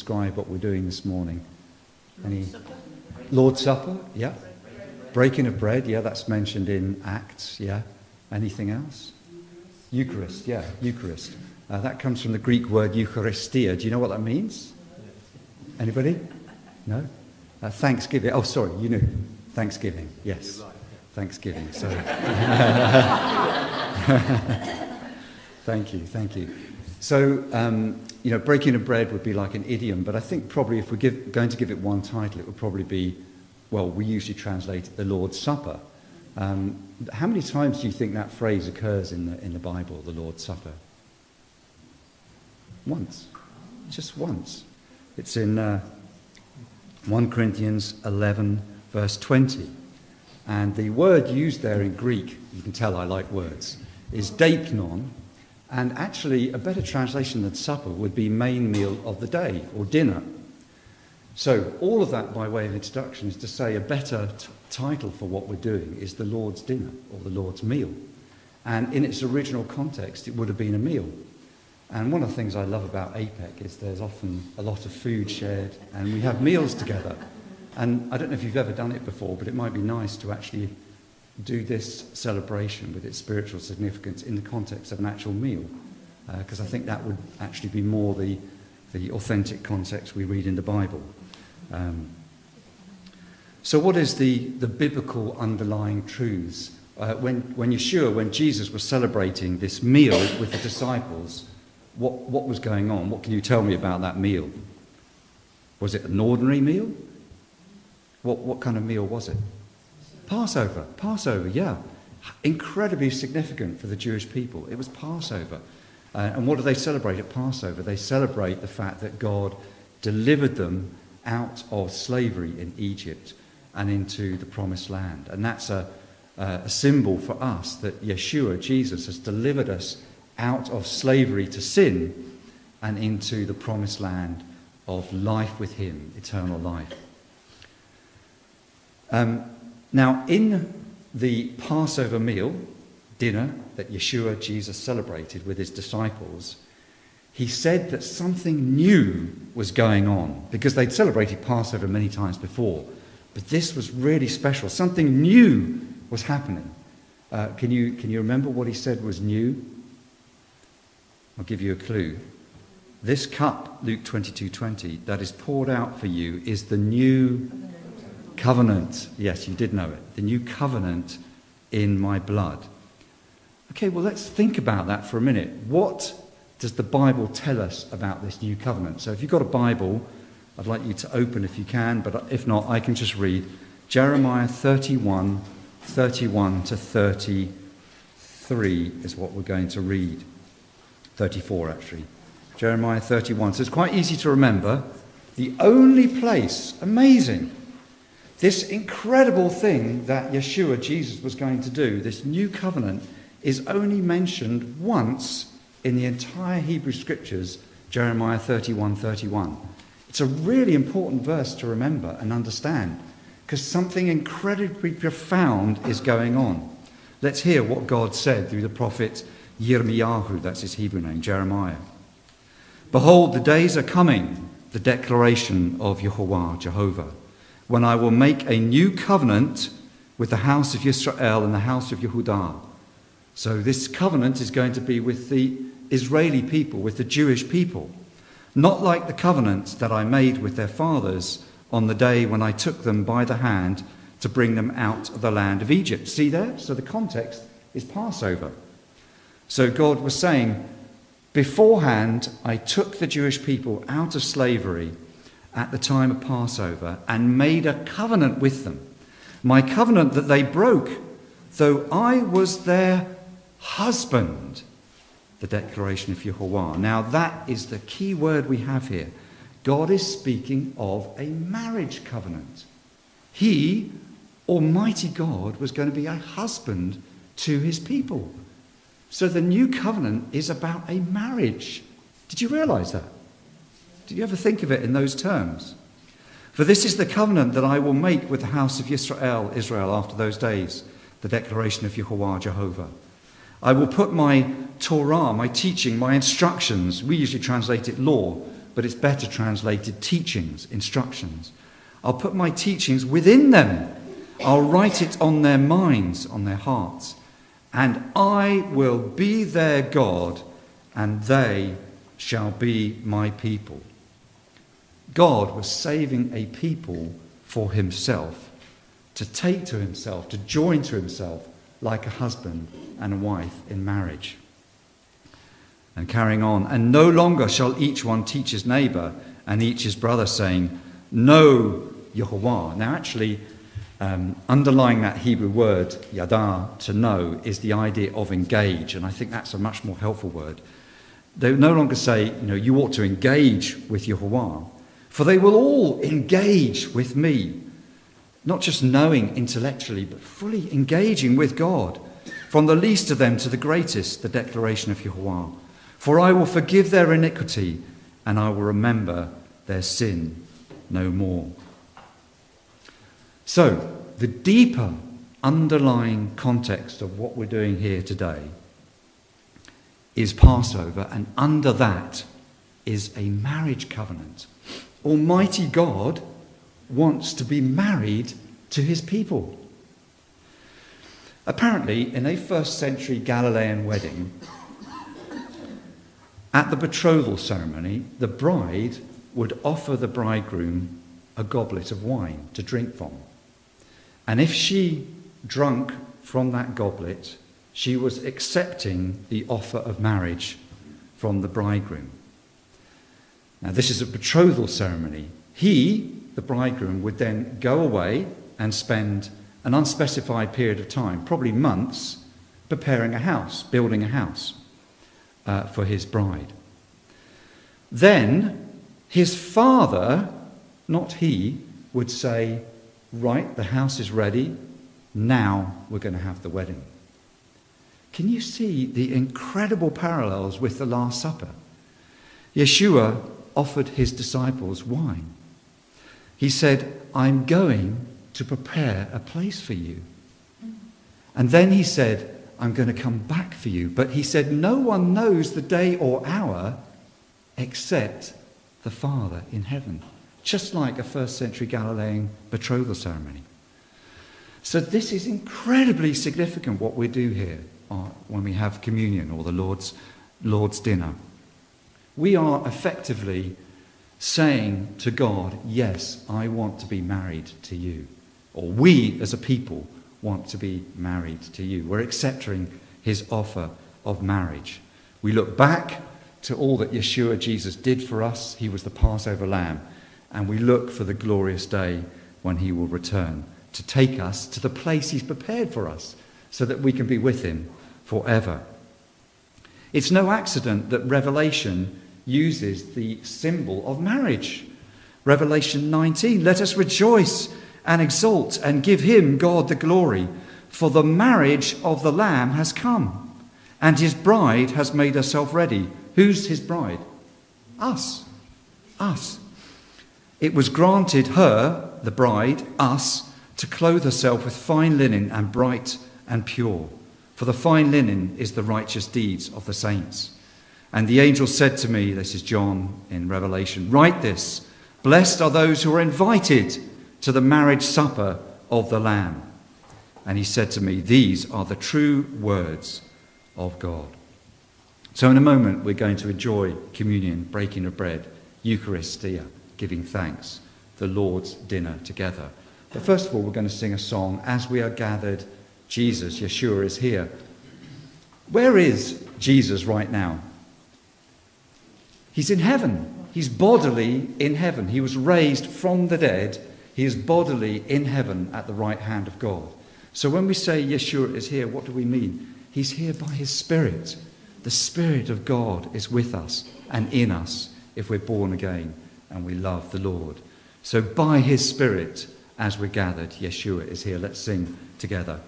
describe what we're doing this morning? Any? Lord's Supper, yeah. Breaking of bread, yeah, that's mentioned in Acts, yeah. Anything else? Eucharist, yeah, Eucharist. That comes from the Greek word Eucharistia. Do you know what that means? Anybody? No? Thanksgiving. Oh, sorry, you knew. Thanksgiving, yes. Thanksgiving, so. Thank you. So, breaking of bread would be like an idiom, but I think probably if we're going to give it one title, it would probably be, well, we usually translate it the Lord's Supper. How many times do you think that phrase occurs in the Bible, the Lord's Supper? Once. Just once. It's in 1 Corinthians 11, verse 20. And the word used there in Greek, you can tell I like words, is deipnon. And actually, a better translation than supper would be main meal of the day, or dinner. So all of that, by way of introduction, is to say a better title for what we're doing is the Lord's dinner, or the Lord's meal. And in its original context, it would have been a meal. And one of the things I love about APEC is there's often a lot of food shared, and we have meals together. And I don't know if you've ever done it before, but it might be nice to actually do this celebration with its spiritual significance in the context of an actual meal, because I think that would actually be more the authentic context we read in the Bible. So what is the biblical underlying truths? When Jesus was celebrating this meal with the disciples, what was going on? What can you tell me about that meal? Was it an ordinary meal? What kind of meal was it? Passover, yeah. Incredibly significant for the Jewish people. It was Passover. And what do they celebrate at Passover? They celebrate the fact that God delivered them out of slavery in Egypt and into the promised land. And that's a symbol for us that Yeshua, Jesus, has delivered us out of slavery to sin and into the promised land of life with him, eternal life. Now, in the Passover meal, dinner, that Yeshua, Jesus, celebrated with his disciples, he said that something new was going on, because they'd celebrated Passover many times before. But this was really special. Something new was happening. Can you remember what he said was new? I'll give you a clue. This cup, Luke 22:20, that is poured out for you is the new covenant. Yes, you did know it. The new covenant in my blood. Okay, well, let's think about that for a minute. What does the Bible tell us about this new covenant? So if you've got a Bible, I'd like you to open if you can, but if not, I can just read Jeremiah 31 to 33 is what we're going to read. 34, actually. Jeremiah 31. So it's quite easy to remember. The only place, amazing, this incredible thing that Yeshua, Jesus, was going to do, this new covenant, is only mentioned once in the entire Hebrew Scriptures, Jeremiah 31:31. It's a really important verse to remember and understand, because something incredibly profound is going on. Let's hear what God said through the prophet Yirmiyahu, that's his Hebrew name, Jeremiah. Behold, the days are coming, the declaration of Jehovah, when I will make a new covenant with the house of Israel and the house of Yehudah. So this covenant is going to be with the Israeli people, with the Jewish people, not like the covenant that I made with their fathers on the day when I took them by the hand to bring them out of the land of Egypt. See there? So the context is Passover. So God was saying, beforehand, I took the Jewish people out of slavery at the time of Passover and made a covenant with them. My covenant that they broke, though I was their husband, the declaration of Yehovah. Now that is the key word we have here. God is speaking of a marriage covenant. He, Almighty God, was going to be a husband to his people. So the new covenant is about a marriage. Did you realize that? Did you ever think of it in those terms? For this is the covenant that I will make with the house of Israel after those days, the declaration of Jehovah. I will put my Torah, my teaching, my instructions, we usually translate it law, but it's better translated teachings, instructions. I'll put my teachings within them. I'll write it on their minds, on their hearts. And I will be their God, and they shall be my people. God was saving a people for himself, to take to himself, to join to himself, like a husband and a wife in marriage. And carrying on, and no longer shall each one teach his neighbour and each his brother, saying, Know Yehovah. Now actually, underlying that Hebrew word, yada, to know, is the idea of engage, and I think that's a much more helpful word. They no longer say, you ought to engage with Yehovah, for they will all engage with me. Not just knowing intellectually, but fully engaging with God. From the least of them to the greatest, the declaration of Yehovah. For I will forgive their iniquity, and I will remember their sin no more. So, the deeper underlying context of what we're doing here today is Passover, and under that is a marriage covenant. Almighty God wants to be married to his people. Apparently, in a first century Galilean wedding, at the betrothal ceremony, the bride would offer the bridegroom a goblet of wine to drink from. And if she drank from that goblet, she was accepting the offer of marriage from the bridegroom. Now, this is a betrothal ceremony. He, the bridegroom, would then go away and spend an unspecified period of time, probably months, preparing a house, building a house for his bride. Then his father, not he, would say, right, the house is ready, now we're going to have the wedding. Can you see the incredible parallels with the Last Supper? Yeshua offered his disciples wine. He said, I'm going to prepare a place for you. And then he said, I'm going to come back for you. But he said, no one knows the day or hour except the Father in heaven. Just like a first century Galilean betrothal ceremony. So this is incredibly significant what we do here when we have communion or the Lord's dinner. We are effectively saying to God, yes, I want to be married to you. Or we as a people want to be married to you. We're accepting his offer of marriage. We look back to all that Yeshua Jesus did for us. He was the Passover lamb. And we look for the glorious day when he will return to take us to the place he's prepared for us so that we can be with him forever. It's no accident that Revelation uses the symbol of marriage. Revelation 19, let us rejoice and exult and give him, God, the glory, for the marriage of the Lamb has come, and his bride has made herself ready. Who's his bride? Us. Us. It was granted her, the bride, us, to clothe herself with fine linen and bright and pure, for the fine linen is the righteous deeds of the saints. And the angel said to me, this is John in Revelation, write this, blessed are those who are invited to the marriage supper of the Lamb. And he said to me, these are the true words of God. So in a moment we're going to enjoy communion, breaking of bread, Eucharistia, giving thanks, the Lord's dinner together. But first of all, we're going to sing a song, As We Are Gathered, Jesus, Yeshua is here. Where is Jesus right now? He's in heaven. He's bodily in heaven. He was raised from the dead. He is bodily in heaven at the right hand of God. So when we say Yeshua is here, what do we mean? He's here by his Spirit. The Spirit of God is with us and in us if we're born again and we love the Lord. So by his Spirit, as we're gathered, Yeshua is here. Let's sing together.